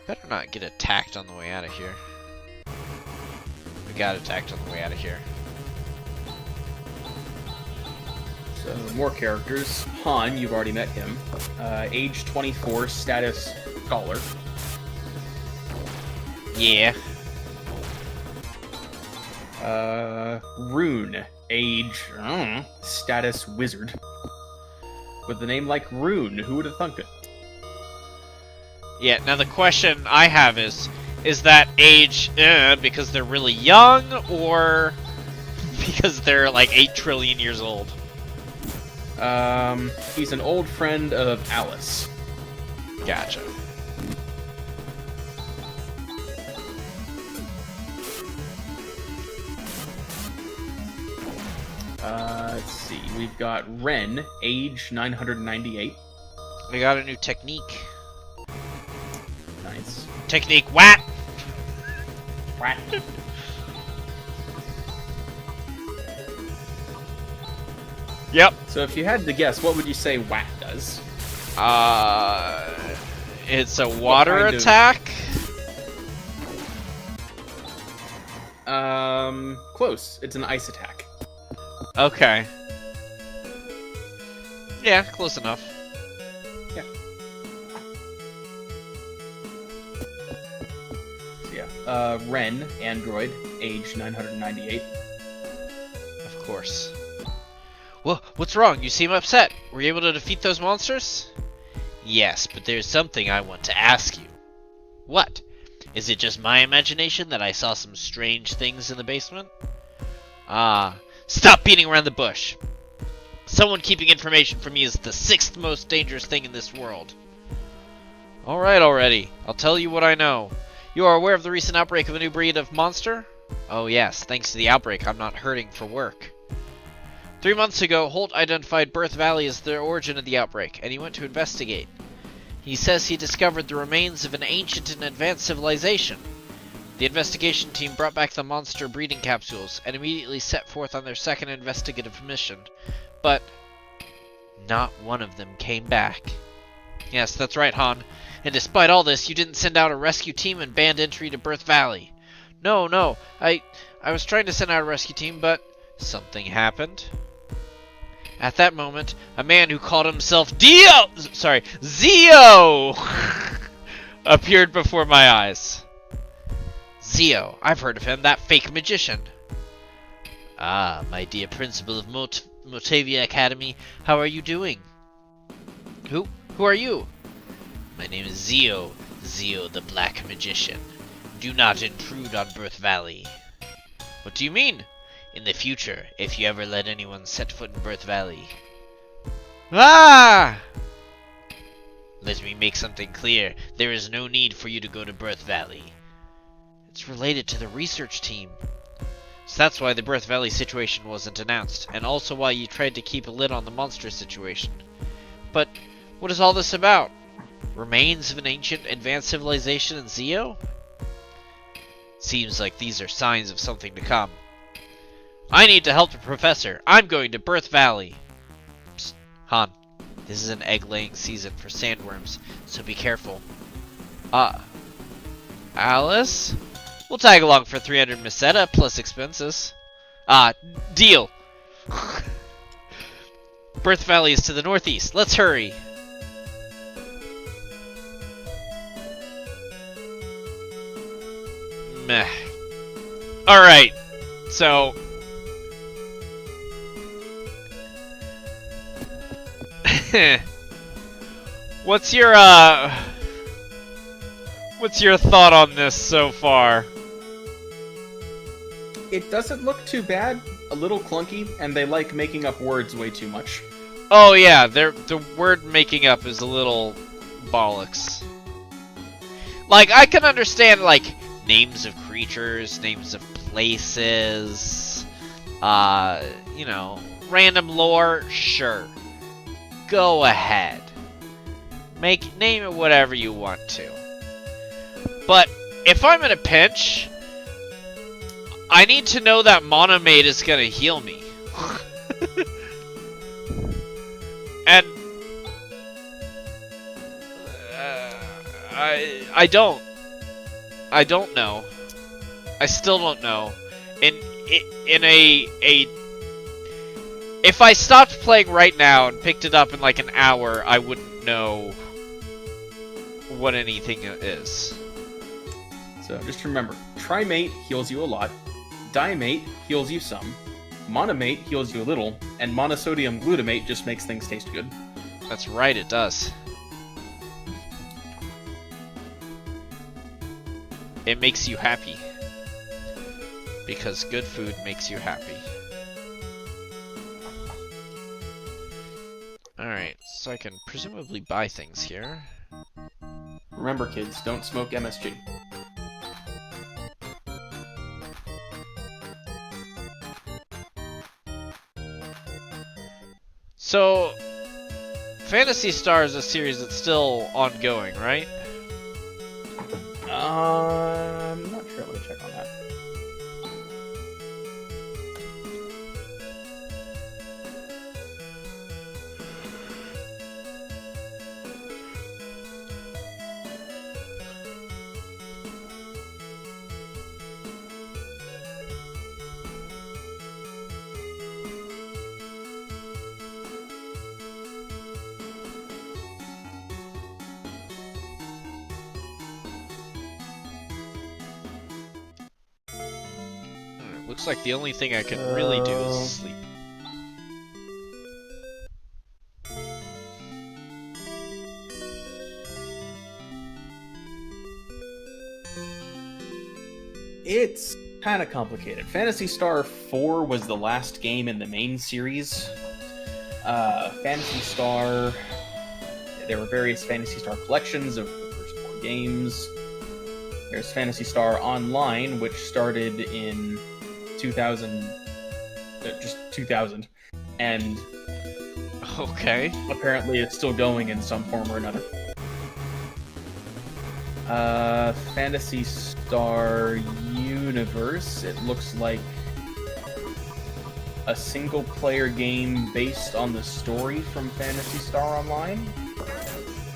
Better not get attacked on the way out of here. We got attacked on the way out of here. So, more characters. Han, you've already met him. Age 24, status scholar. Yeah. Rune, age, status wizard. With a name like Rune, who would have thunk it? Yeah, now the question I have is that age because they're really young, or because they're like 8 trillion years old? He's an old friend of Alice. Gotcha. Let's see. We've got Ren, age 998. We got a new technique. Nice. Technique what? What? Yep. So if you had to guess, what would you say Wat does? It's a water kind of- attack? Close. It's an ice attack. Okay. Yeah, close enough. Yeah. So yeah. Ren, android, age 998. Of course. Well, what's wrong? You seem upset. Were you able to defeat those monsters? Yes, but there's something I want to ask you. What? Is it just my imagination that I saw some strange things in the basement? Stop beating around the bush. Someone keeping information from me is the 6th most dangerous thing in this world. Alright already. I'll tell you what I know. You are aware of the recent outbreak of a new breed of monster? Oh yes, thanks to the outbreak, I'm not hurting for work. 3 months ago, Holt identified Birth Valley as the origin of the outbreak, and he went to investigate. He says he discovered the remains of an ancient and advanced civilization. The investigation team brought back the monster breeding capsules, and immediately set forth on their second investigative mission. But not one of them came back. Yes, that's right, Han. And despite all this, you didn't send out a rescue team and banned entry to Birth Valley. No, I was trying to send out a rescue team, but something happened. At that moment, a man who called himself ZIO appeared before my eyes. ZIO, I've heard of him, that fake magician. Ah, my dear principal of Motavia Academy, how are you doing? Who are you? My name is ZIO the Black Magician. Do not intrude on Birth Valley. What do you mean? In the future, if you ever let anyone set foot in Birth Valley. Ah! Let me make something clear. There is no need for you to go to Birth Valley. It's related to the research team. So that's why the Birth Valley situation wasn't announced, and also why you tried to keep a lid on the monster situation. But what is all this about? Remains of an ancient advanced civilization in ZIO? Seems like these are signs of something to come. I need to help the professor. I'm going to Birth Valley. Psst, Han, this is an egg-laying season for sandworms, so be careful. Alice? We'll tag along for 300 meseta plus expenses. Deal. Birth Valley is to the northeast. Let's hurry. Meh. Alright, so... What's your thought on this so far? It doesn't look too bad. A little clunky, and they like making up words way too much. Oh yeah, the word making up is a little bollocks. Like, I can understand, like, names of creatures, names of places, you know, random lore, sure. Go ahead. Name it whatever you want to. But if I'm in a pinch, I need to know that Monomate is gonna heal me. And I don't. I don't know. I still don't know. If I stopped playing right now and picked it up in like an hour, I wouldn't know what anything is. So just remember, Trimate heals you a lot, Dimate heals you some, Monomate heals you a little, and Monosodium Glutamate just makes things taste good. That's right, it does. It makes you happy. Because good food makes you happy. Alright, so I can presumably buy things here. Remember, kids, don't smoke MSG. So, Phantasy Star is a series that's still ongoing, right? I'm not sure. Let me check on that. Looks like the only thing I can really do is sleep. It's kind of complicated. Phantasy Star 4 was the last game in the main series. Phantasy Star... There were various Phantasy Star collections of the first 4 games. There's Phantasy Star Online, which started in 2000... just 2000. And... Okay. apparently it's still going in some form or another. Phantasy Star Universe, it looks like a single-player game based on the story from Phantasy Star Online.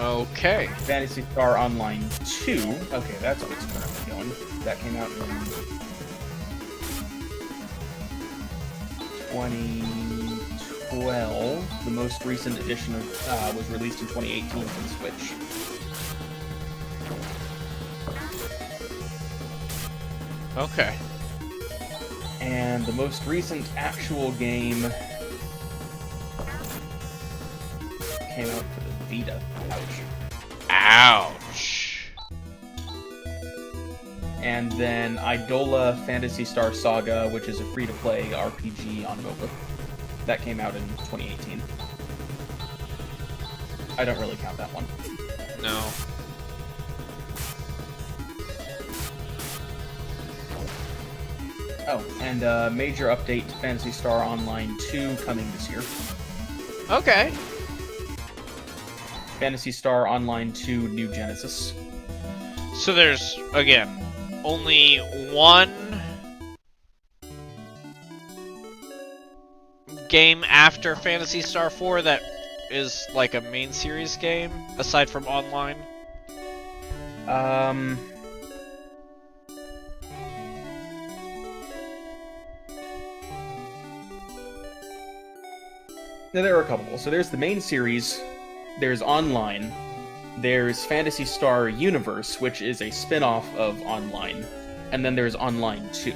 Okay. Phantasy Star Online 2, okay, that's what's currently going. That came out in 2012. The most recent edition of, was released in 2018 for the Switch. Okay. And the most recent actual game came out for the Vita. Ouch. And then Idola Phantasy Star Saga, which is a free-to-play RPG on mobile. That came out in 2018. I don't really count that one. No. Oh, and a major update to Phantasy Star Online 2 coming this year. Okay. Phantasy Star Online 2 New Genesis. So there's, again, only one game after Phantasy Star 4 that is like a main series game, aside from online? No, there are a couple. So there's the main series, there's online, there's Phantasy Star Universe, which is a spin-off of Online, and then there's Online 2.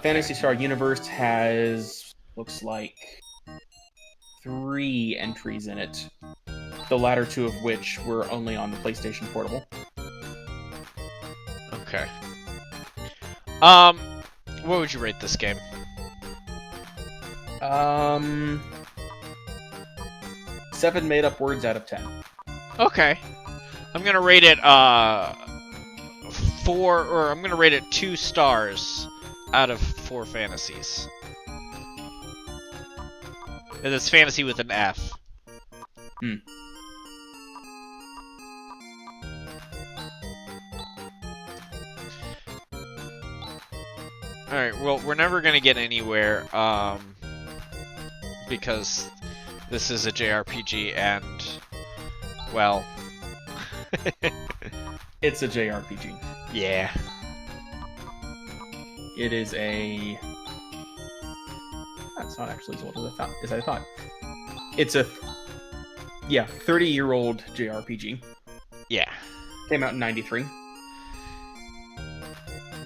Phantasy Star Universe has, looks like, 3 entries in it, the latter 2 of which were only on the PlayStation Portable. Okay. What would you rate this game? 7 made-up words out of 10. Okay. I'm gonna rate it, 2 stars out of 4 fantasies. And it's fantasy with an F. Alright, well, we're never gonna get anywhere, because this is a JRPG and, well, It's a JRPG. Yeah. It is a... That's not actually as old as I thought. It's a... Yeah, 30-year-old JRPG. Yeah. Came out in 93.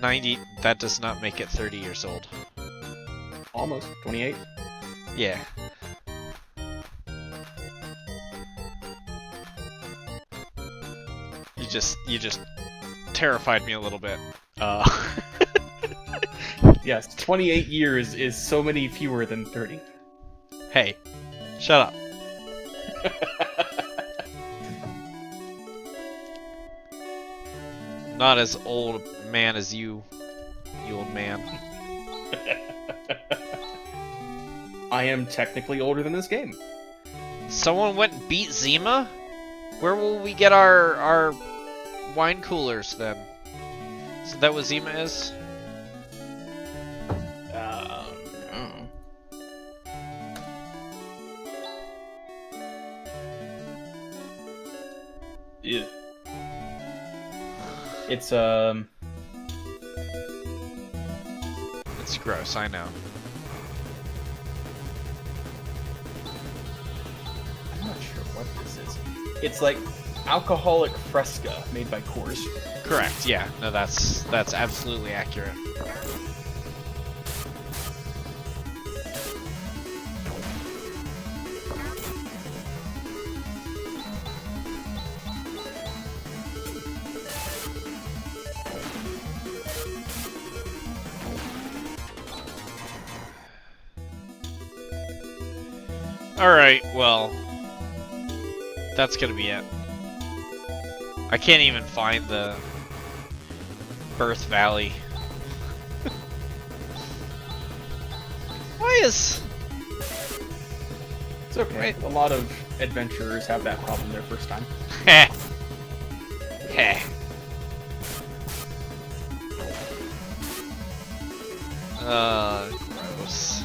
90, that does not make it 30 years old. Almost. 28. Yeah. You just terrified me a little bit. Yes, 28 years is so many fewer than 30. Hey, shut up. Not as old a man as you old man. I am technically older than this game. Someone went and beat Zima? Where will we get our wine coolers then? Is that what Zima is? Oh. Yeah. It's It's gross, I know. I'm not sure what this is. It's like alcoholic Fresca made by Coors. Correct, yeah. No, that's absolutely accurate. Alright, well, that's gonna be it. I can't even find the Birth Valley. Why is... It's okay. Wait. A lot of adventurers have that problem their first time. Heh. Heh. Gross.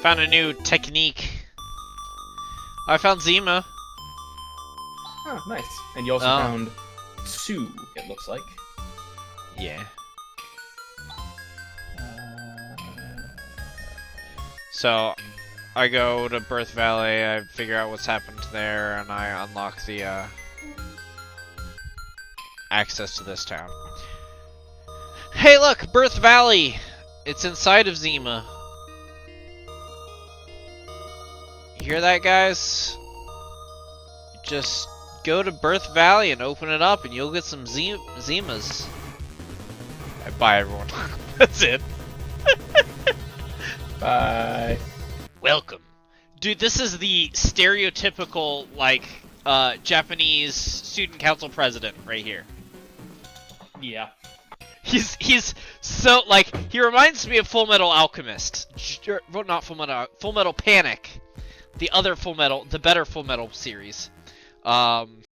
Found a new technique. I found Zima. Oh, nice. And you also found Sue, it looks like. Yeah. So, I go to Birth Valley, I figure out what's happened there, and I unlock the, access to this town. Hey look! Birth Valley! It's inside of Zima. You hear that, guys? Just go to Birth Valley and open it up, and you'll get some Zimas. Bye, everyone. That's it. Bye. Welcome. Dude, this is the stereotypical, like, Japanese student council president right here. Yeah. He's so, like, he reminds me of Full Metal Alchemist. Well, not Full Metal Panic. The other Full Metal, the better Full Metal series.